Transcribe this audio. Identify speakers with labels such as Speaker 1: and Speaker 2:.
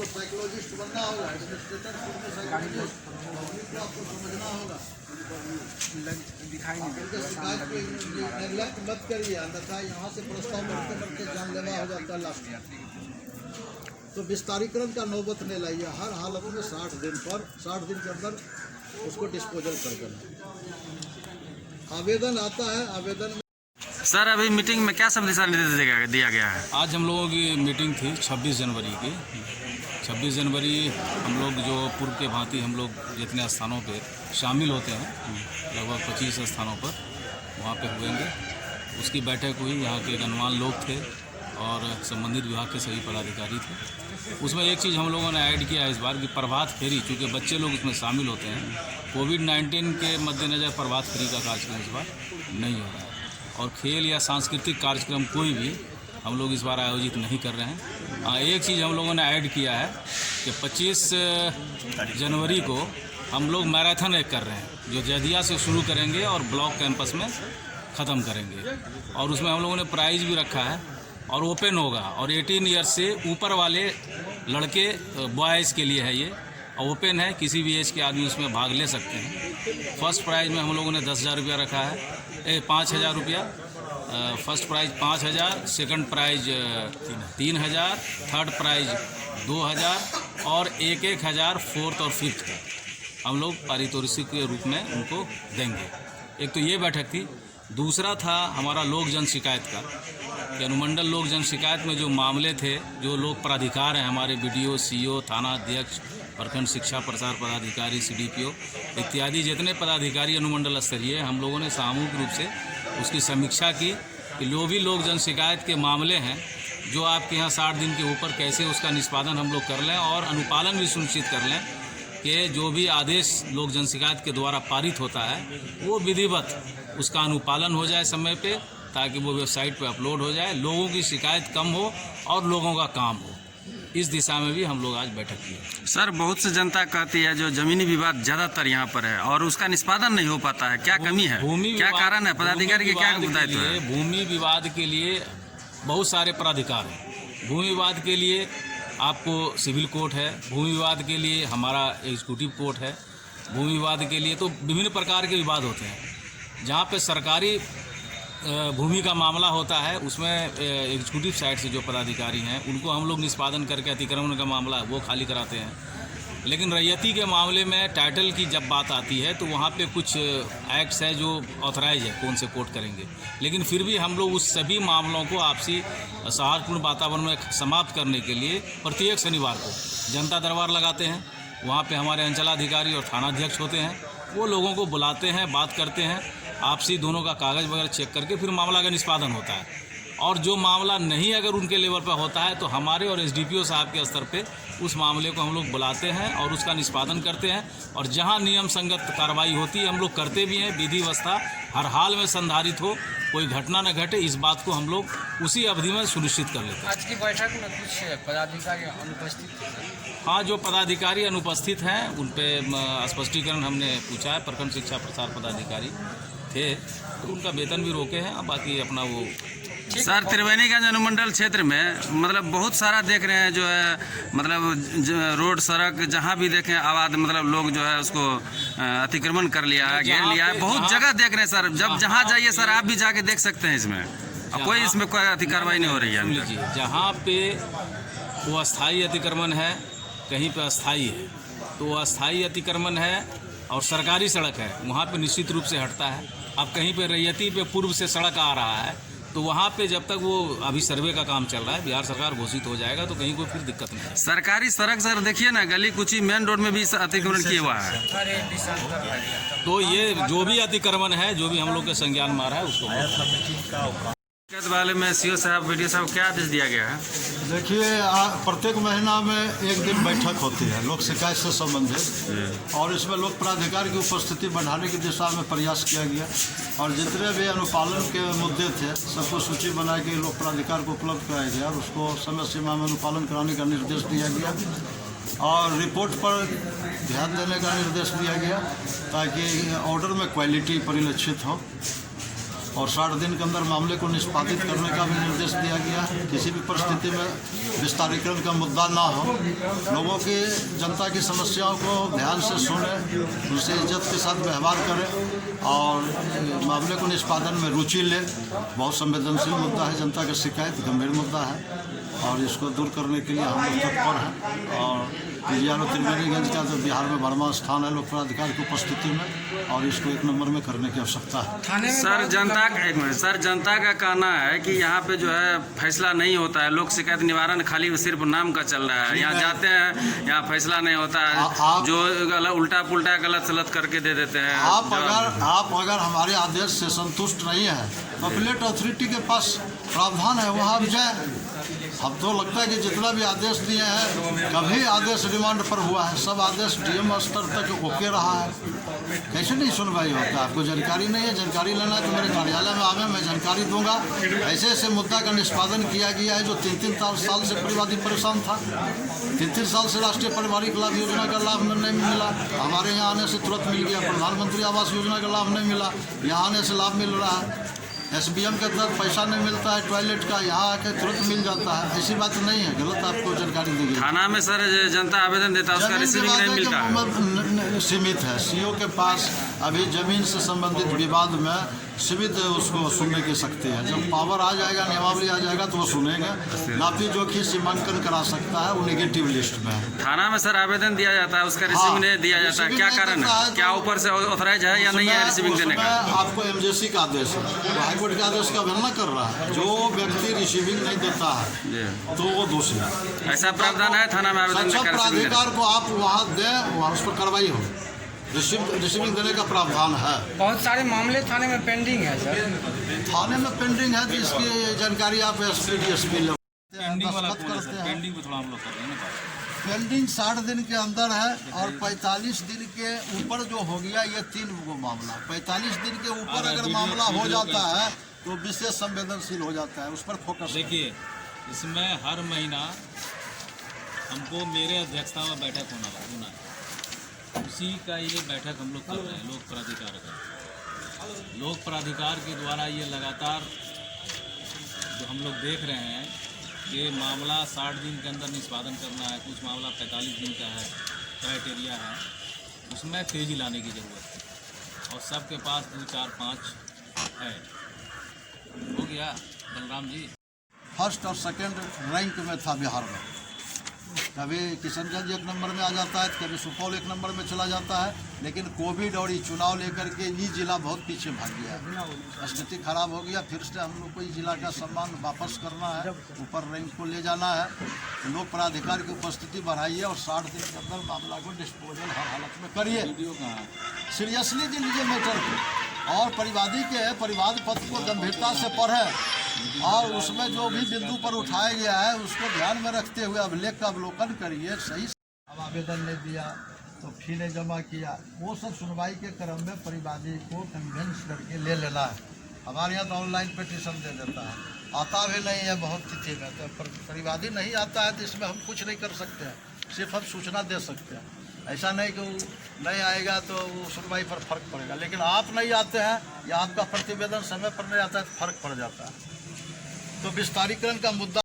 Speaker 1: आपको साइकोलॉजिस्ट बनना होगा, एडमिनिस्ट्रेटर साइकोलॉजिस्ट आपको समझना होगा। शिकायत को नेग्लेक्ट मत करिए, अन्यथा यहाँ से प्रस्ताव बढ़ते बढ़ते जानलेवा हो जाता है लास्ट में। तो विस्तारीकरण का नौबत नहीं लाइए, हर हालत में 60 दिन के अंदर उसको डिस्पोजल कर देना। आवेदन आता है, आवेदन में
Speaker 2: सर अभी मीटिंग में क्या सब दिशा निर्देश दिया गया है?
Speaker 3: आज हम लोगों की मीटिंग थी 26 जनवरी की। 26 जनवरी हम लोग जो पूर्व के भांति हम लोग जितने स्थानों पे शामिल होते हैं, लगभग 25 स्थानों पर वहाँ पे हुएंगे। उसकी बैठक हुई, यहाँ के गणमान्य लोग थे और संबंधित विभाग के सभी पदाधिकारी थे। उसमें एक चीज़ हम लोगों ने ऐड किया है इस बार कि प्रभात फेरी, चूँकि बच्चे लोग इसमें शामिल होते हैं, कोविड-19 के मद्देनज़र प्रभात फेरी का कार्यक्रम इस बार नहीं हो रहा है और खेल या सांस्कृतिक कार्यक्रम कोई भी हम लोग इस बार आयोजित नहीं कर रहे हैं। एक चीज़ हम लोगों ने ऐड किया है कि 25 जनवरी को हम लोग मैराथन एक कर रहे हैं, जो जदिया से शुरू करेंगे और ब्लॉक कैंपस में ख़त्म करेंगे। और उसमें हम लोगों ने प्राइज़ भी रखा है और ओपन होगा और 18 ईयर्स से ऊपर वाले लड़के बॉयज़ के लिए है ये, ओपन है, किसी भी एज के आदमी उसमें भाग ले सकते हैं। फर्स्ट प्राइज़ में हम लोगों ने 10,000 रुपया रखा है, 5,000 रुपया। First prize 5,000, second prize 3,000, third prize 2,000 और 1,000 फोर्थ और फिफ्थ का हम लोग पारितोषिक के रूप में उनको देंगे। एक तो ये बैठक थी। दूसरा था हमारा लोक जन शिकायत का, कि अनुमंडल लोक जन शिकायत में जो मामले थे, जो लोग प्राधिकार हैं हमारे BDO, CO, थाना अध्यक्ष, प्रखंड शिक्षा प्रसार पदाधिकारी, CDPO इत्यादि जितने पदाधिकारी अनुमंडल स्तरीय, हम लोगों ने सामूहिक रूप से उसकी समीक्षा की कि जो भी लोक जन शिकायत के मामले हैं जो आपके यहाँ 60 दिन के ऊपर, कैसे उसका निष्पादन हम लोग कर लें और अनुपालन भी सुनिश्चित कर लें कि जो भी आदेश लोक जन शिकायत के द्वारा पारित होता है वो विधिवत उसका अनुपालन हो जाए समय पे, ताकि वो वेबसाइट पे अपलोड हो जाए, लोगों की शिकायत कम हो और लोगों का काम हो। इस दिशा में भी हम लोग आज बैठक की।
Speaker 2: सर बहुत से जनता कहती है जो जमीनी विवाद ज़्यादातर यहाँ पर है और उसका निष्पादन नहीं हो पाता है, क्या कमी है, क्या कारण है, पदाधिकारी के क्या दायित्व है?
Speaker 3: भूमि विवाद के लिए बहुत सारे प्राधिकार हैं। भूमि विवाद के लिए आपको सिविल कोर्ट है, भूमि विवाद के लिए हमारा एग्जीक्यूटिव कोर्ट है, भूमि विवाद के लिए तो विभिन्न प्रकार के विवाद होते हैं। जहाँ पे सरकारी भूमि का मामला होता है उसमें एग्जीक्यूटिव साइड से जो पदाधिकारी हैं उनको हम लोग निष्पादन करके अतिक्रमण का मामला है वो खाली कराते हैं। लेकिन रैयती के मामले में टाइटल की जब बात आती है तो वहाँ पे कुछ एक्ट्स है जो ऑथराइज है कौन से कोर्ट करेंगे, लेकिन फिर भी हम लोग उस सभी मामलों को आपसी सौहार्दपूर्ण वातावरण में समाप्त करने के लिए प्रत्येक शनिवार को जनता दरबार लगाते हैं। वहाँ पे हमारे अंचलाधिकारी और थानाध्यक्ष होते हैं, वो लोगों को बुलाते हैं, बात करते हैं, आपसी दोनों का कागज़ वगैरह चेक करके फिर मामला का निष्पादन होता है। और जो मामला नहीं अगर उनके लेवल पर होता है तो हमारे और SDPO साहब के स्तर पे उस मामले को हम लोग बुलाते हैं और उसका निष्पादन करते हैं। और जहां नियम संगत कार्रवाई होती है हम लोग करते भी हैं। विधि व्यवस्था हर हाल में संधारित हो, कोई घटना न घटे, इस बात को हम लोग उसी अवधि में सुनिश्चित कर लेते हैं।
Speaker 4: आज की बैठक में कुछ पदाधिकारी अनुपस्थित थे?
Speaker 3: हाँ, जो पदाधिकारी अनुपस्थित हैं उन पर स्पष्टीकरण हमने पूछा है। प्रखंड शिक्षा प्रसार पदाधिकारी थे तो उनका वेतन भी रोके हैं, बाकी अपना वो।
Speaker 2: सर त्रिवेणीगंज अनुमंडल क्षेत्र में मतलब बहुत सारा देख रहे हैं जो है, मतलब रोड सड़क जहां भी देखें आबाद, मतलब लोग जो है उसको अतिक्रमण कर लिया है, घेर लिया है, बहुत जगह देख रहे हैं सर। जब जहां जाइए सर आप भी जाके देख सकते हैं इसमें, कोई इसमें कोई अतिक्रमण नहीं हो रही है।
Speaker 3: जहाँ पे वो अस्थायी अतिक्रमण है, कहीं पे अस्थायी है, तो वो अस्थायी अतिक्रमण है और सरकारी सड़क है, वहाँ पे निश्चित रूप से हटता है। अब कहीं पे रैयती पे पूर्व से सड़क आ रहा है तो वहाँ पे जब तक वो अभी सर्वे का काम चल रहा है, बिहार सरकार घोषित हो जाएगा तो कहीं कोई फिर दिक्कत नहीं है।
Speaker 2: सरकारी सड़क सर देखिए ना, गली कुची मेन रोड में भी अतिक्रमण किया हुआ है।
Speaker 3: तो ये जो भी अतिक्रमण है, जो भी हम लोग के संज्ञान में आ रहा है उसको
Speaker 2: वाले में CO साहब, BDO साहब क्या आदेश दिया गया है?
Speaker 1: देखिए, प्रत्येक महीना में एक दिन बैठक होती है लोक शिकायत से संबंधित, और इसमें लोक प्राधिकार की उपस्थिति बढ़ाने की दिशा में प्रयास किया गया और जितने भी अनुपालन के मुद्दे थे सबको सूची बना के लोक प्राधिकार को उपलब्ध कराया गया और उसको समय सीमा में अनुपालन कराने का निर्देश दिया गया और रिपोर्ट पर ध्यान देने का निर्देश दिया गया ताकि ऑर्डर में क्वालिटी परिलक्षित हो। और 60 दिन के अंदर मामले को निष्पादित करने का भी निर्देश दिया गया है। किसी भी परिस्थिति में विस्तारीकरण का मुद्दा ना हो, लोगों की जनता की समस्याओं को ध्यान से सुने, उनसे इज्जत के साथ व्यवहार करें और मामले को निष्पादन में रुचि ले। बहुत संवेदनशील मुद्दा है, जनता का शिकायत गंभीर मुद्दा है और इसको दूर करने के लिए हम लोग तत्पर हैं। और पीजीआरओ त्रिवेणीगंज का तो बिहार में बड़ा स्थान है लोक प्राधिकार की उपस्थिति में, और इसको 1 नंबर में करने की आवश्यकता है।
Speaker 2: सर जनता का एक मिनट, सर जनता का कहना है कि यहाँ पे जो है फैसला नहीं होता है, लोक शिकायत निवारण खाली सिर्फ नाम का चल रहा है। यहाँ जाते हैं, यहाँ फैसला नहीं होता है, जो उल्टा पुल्टा गलत सलत करके दे देते हैं।
Speaker 1: आप अगर हमारे आदेश से संतुष्ट नहीं है, अपीलेट अथॉरिटी के पास प्रावधान है, वहाँ आप जाए। अब तो लगता है कि जितना भी आदेश दिए हैं, कभी आदेश रिमांड पर हुआ है, सब आदेश डीएम स्तर तक ओके रहा है। कैसे नहीं सुनवाई होता है? आपको जानकारी नहीं है, जानकारी लेना है तो मेरे कार्यालय में आवे, मैं जानकारी दूंगा। ऐसे ऐसे मुद्दा का निष्पादन किया गया है जो 3-3 साल से परिवादी परेशान था। 3-3 साल से राष्ट्रीय पारिवारिक लाभ योजना का लाभ नहीं मिला, हमारे यहाँ आने से तुरंत मिल गया। प्रधानमंत्री आवास योजना का लाभ नहीं मिला, यहाँ आने से लाभ मिल रहा है। SBM के तहत पैसा नहीं मिलता है टॉयलेट का, यहाँ आके तुरंत मिल जाता है। ऐसी बात नहीं है, गलत आपको जानकारी दी गई।
Speaker 2: थाना में सर जनता आवेदन देता है, उसका रिसीविंग नहीं मिलता है।
Speaker 1: सीमित है, सीओ के पास अभी जमीन से संबंधित विवाद में सीमित उसको सुनने की शक्ति है। जब पावर आ जाएगा, नियमावली आ जाएगा तो वो सुनेगा। नापी जोखी सीमांकन करा सकता है, वो नेगेटिव लिस्ट में है।
Speaker 2: थाना में सर आवेदन दिया जाता है, उसका रिसीविंग नहीं दिया जाता है, क्या कारण है? क्या ऊपर से ऑथराइज है या नहीं है रिसीविंग देने का?
Speaker 1: आपको MJC का आदेश है, तो हाईकोर्ट के आदेश का अवहेलना कर रहा है। जो व्यक्ति रिसीविंग नहीं देता है तो वो दोषी है।
Speaker 2: ऐसा प्रावधान है थाना में आवेदन
Speaker 1: सक्षम प्राधिकार को आप वहाँ दें, वहाँ उस पर कार्रवाई हो। रिसीविंग देने का प्रावधान है।
Speaker 4: बहुत सारे मामले थाने में पेंडिंग है सर।
Speaker 1: थाने में पेंडिंग है, तो इसकी जानकारी आप SP DSP ले
Speaker 3: पेंडिंग वाला करते हैं। पेंडिंग पे थोड़ा हम लोग कर रहे हैं ना।
Speaker 1: पेंडिंग 60 दिन के अंदर है और 45 दिन के ऊपर जो हो गया, ये 3 गो मामला। 45 दिन के ऊपर अगर मामला हो जाता है तो विशेष संवेदनशील हो जाता है, उस पर फोकस।
Speaker 3: देखिए, इसमें हर महीना हमको मेरे अध्यक्षता में बैठक होना है, उसी का ये बैठक हम लोग कर रहे हैं लोक प्राधिकार का। लोक प्राधिकार के द्वारा ये लगातार जो हम लोग देख रहे हैं कि मामला 60 दिन के अंदर निष्पादन करना है, कुछ मामला 45 दिन का है, क्राइटेरिया है, उसमें तेज़ी लाने की ज़रूरत है। और सबके पास 2, 4, 5 है। हो गया बलराम जी।
Speaker 1: फर्स्ट और सेकंड रैंक में था बिहार में। कभी किशनगंज 1 नंबर में आ जाता है, कभी सुपौल 1 नंबर में चला जाता है, लेकिन कोविड और ये चुनाव लेकर के ये जिला बहुत पीछे भाग गया है। स्थिति खराब हो गया। फिर से हम लोग को इस जिला का सम्मान वापस करना है, ऊपर रैंक को ले जाना है। तो लोक प्राधिकार की उपस्थिति बढ़ाइए और 60 दिन के अंदर मामला को डिस्पोजल हर हालत में करिए। सीरियसली लीजिए मैटर को, और परिवाद पत्र को गंभीरता से पढ़ें और उसमें जो भी बिंदु पर उठाया गया है उसको ध्यान में रखते हुए अभिलेख का अवलोकन करिए। सही अब आवेदन नहीं दिया तो फी नहीं जमा किया, वो सब सुनवाई के क्रम में परिवादी को कन्विंस करके ले लेना है। हमारे यहाँ तो ऑनलाइन पिटीशन दे देता है, आता भी नहीं है बहुत तिथि में, तो परिवादी नहीं आता है तो इसमें हम कुछ नहीं कर सकते हैं, सिर्फ हम सूचना दे सकते हैं। ऐसा नहीं कि वो नहीं आएगा तो वो सुनवाई पर फर्क पड़ेगा, लेकिन आप नहीं आते हैं या आपका प्रतिवेदन समय पर नहीं आता है तो फर्क पड़ जाता है। तो विस्तारीकरण का मुद्दा